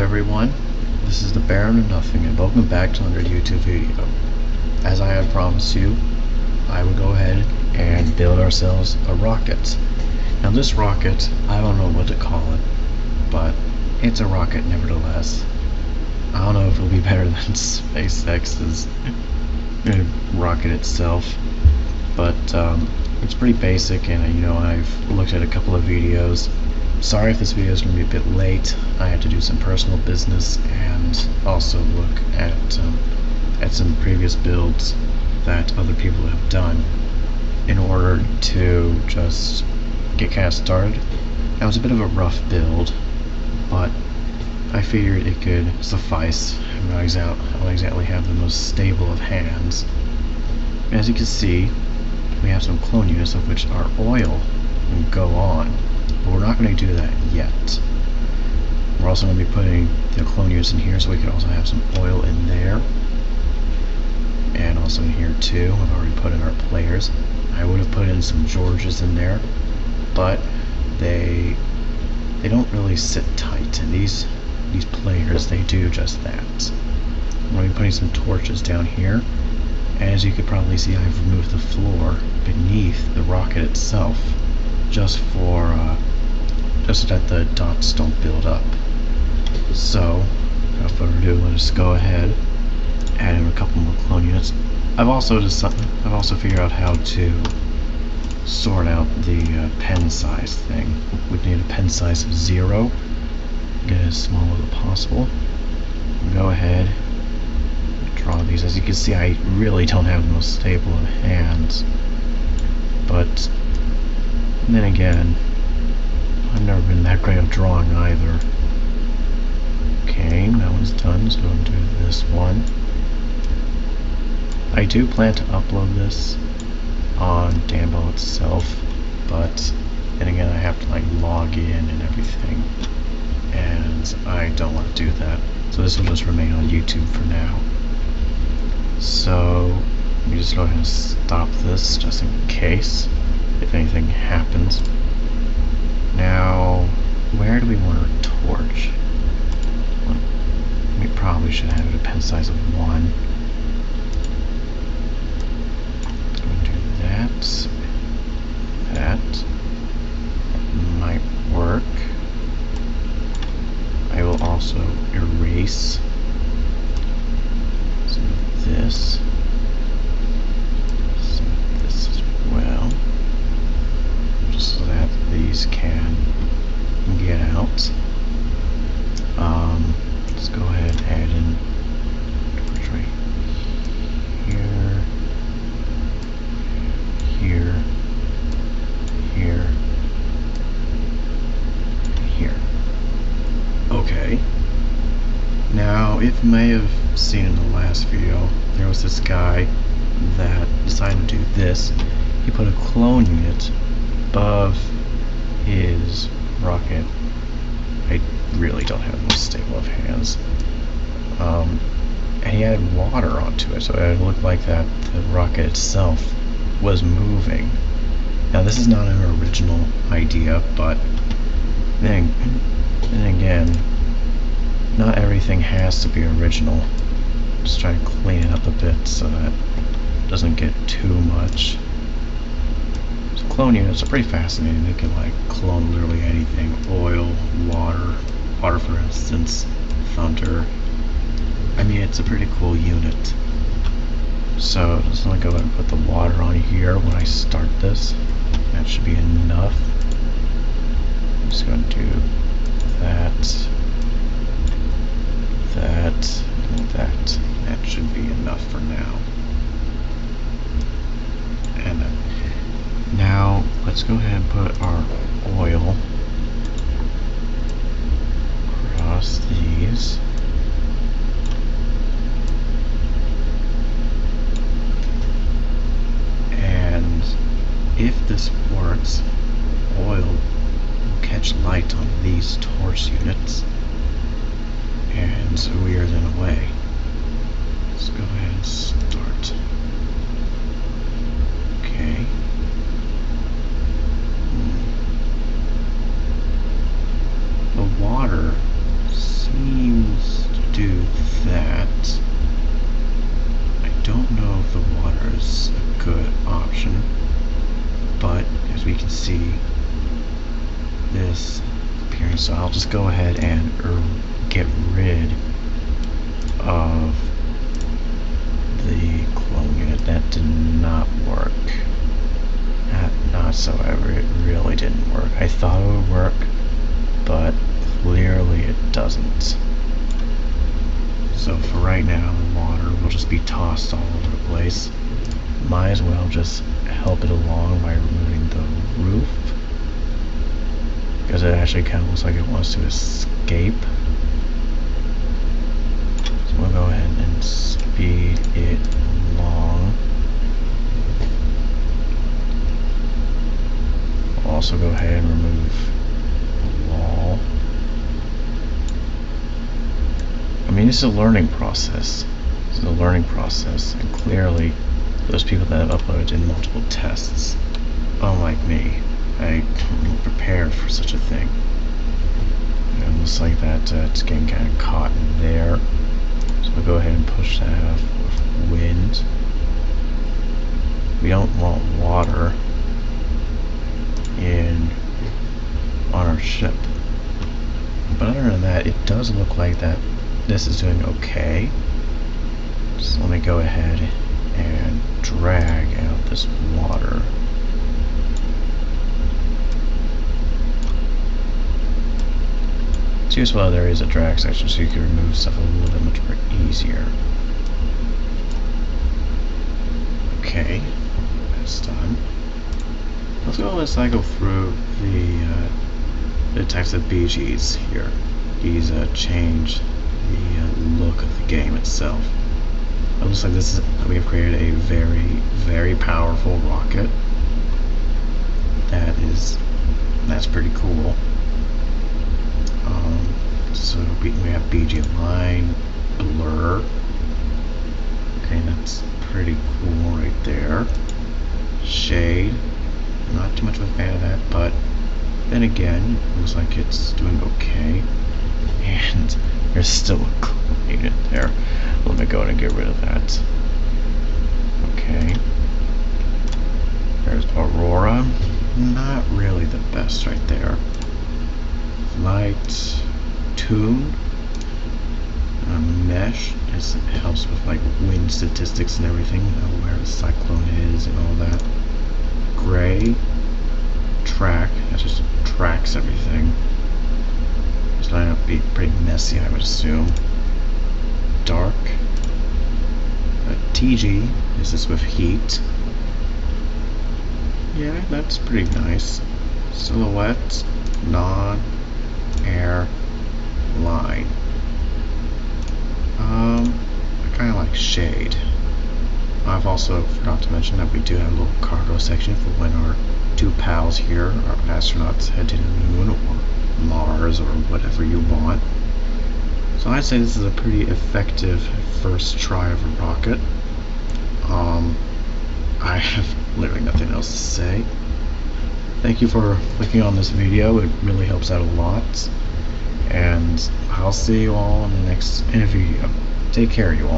everyone, this is the Baron of Nothing and welcome back to another YouTube video. As I had promised you, I would go ahead and build ourselves a rocket. Now this rocket, I don't know what to call it, but it's a rocket nevertheless. I don't know if it'll be better than SpaceX's rocket itself, but it's pretty basic, and I've looked at a couple of videos. Sorry if this video is going to be a bit late. I had to do some personal business and also look at some previous builds that other people have done in order to just get kind of started. Now, it was a bit of a rough build, but I figured it could suffice. I don't exactly have the most stable of hands. As you can see, we have some clone units of which our oil can go on. But we're not going to do that yet. We're also going to be putting the clone units in here so we can also have some oil in there. And also in here too. I've already put in our players. I would have put in some Georges in there, but they don't really sit tight. And these players, they do just that. I'm going to be putting some torches down here. As you could probably see, I've removed the floor beneath the rocket itself, just so that the dots don't build up. So, without further ado, let us go ahead, add in a couple more clone units. I've also figured out how to sort out the pen size thing. We need a pen size of 0. Get it as small as possible. Go ahead, draw these. As you can see, I really don't have the most stable of hands, but then again, I've never been that great at drawing either. Okay, that one's done, so we'll do this one. I do plan to upload this on Danbo itself, but then again, I have to log in and everything, and I don't want to do that. So this will just remain on YouTube for now. So let me just go ahead and stop this just in case if anything happens. Now, where do we want our torch? Well, we probably should have it a pen size of 1. Let's go and do that. That might work. I will also erase some of this. Some of this as well, just so that these can get out. Let's go ahead and add in torch right here, here, here, here. Okay. Now, if you may have seen in the last video, there was this guy that decided to do this. He put a clone unit above his rocket. I really don't have the most stable of hands. And he added water onto it, so it looked like that the rocket itself was moving. Now this is not an original idea, but then again, not everything has to be original. Just try to clean it up a bit so that it doesn't get too much. So clone units are pretty fascinating. They can clone literally anything: oil, water for instance, thunder. I mean, it's a pretty cool unit. So just let me go ahead and put the water on here when I start this. That should be enough. I'm just going to do that, that, and that. That should be enough for now. And then, now let's go ahead and put our oil across these. And if this works, oil will catch light on these torch units, and so we are then away. Let's go ahead and start. Okay. The water seems So I'll just go ahead and get rid of the clone unit. That did not work. Not so ever. It really didn't work. I thought it would work, but clearly it doesn't. So for right now, the water will just be tossed all over the place. Might as well just help it along by removing the roof, because it actually kind of looks like it wants to escape. So we'll go ahead and speed it along. We'll also go ahead and remove the wall. I mean, it's a learning process. It's a learning process, and clearly those people that have uploaded in multiple tests, unlike me, I don't prepare for such a thing. It looks like that it's getting kind of caught in there. So we'll go ahead and push that out with wind. We don't want water on our ship. But other than that, it does look like that this is doing okay. So let me go ahead and drag out this water. It's useful that there is a drag section so you can remove stuff a little bit much more easier. Okay, that's done. Let's go through the types of BGs here. These change the look of the game itself. It looks like we have created a very, very powerful rocket. That's pretty cool. So we have BG line, blur. Okay, that's pretty cool right there. Shade, not too much of a fan of that, but then again, it looks like it's doing okay. And there's still a clone unit there. Let me go ahead and get rid of that. Okay. There's Aurora. Not really the best right there. Light. Tune. Mesh. It helps with like wind statistics and everything. Where the cyclone is and all that. Gray. Track. That just tracks everything. It's going to be pretty messy, I would assume. Dark. TG. This is with heat. Yeah, that's pretty nice. Silhouette. Non-air line. I kind of like shade. I've also forgot to mention that we do have a little cargo section for when our two pals here, our astronauts, head to the moon or Mars or whatever you want. So I'd say this is a pretty effective first try of a rocket. I have literally nothing else to say. Thank you for clicking on this video. It really helps out a lot. And I'll see you all in the next video. Take care, you all.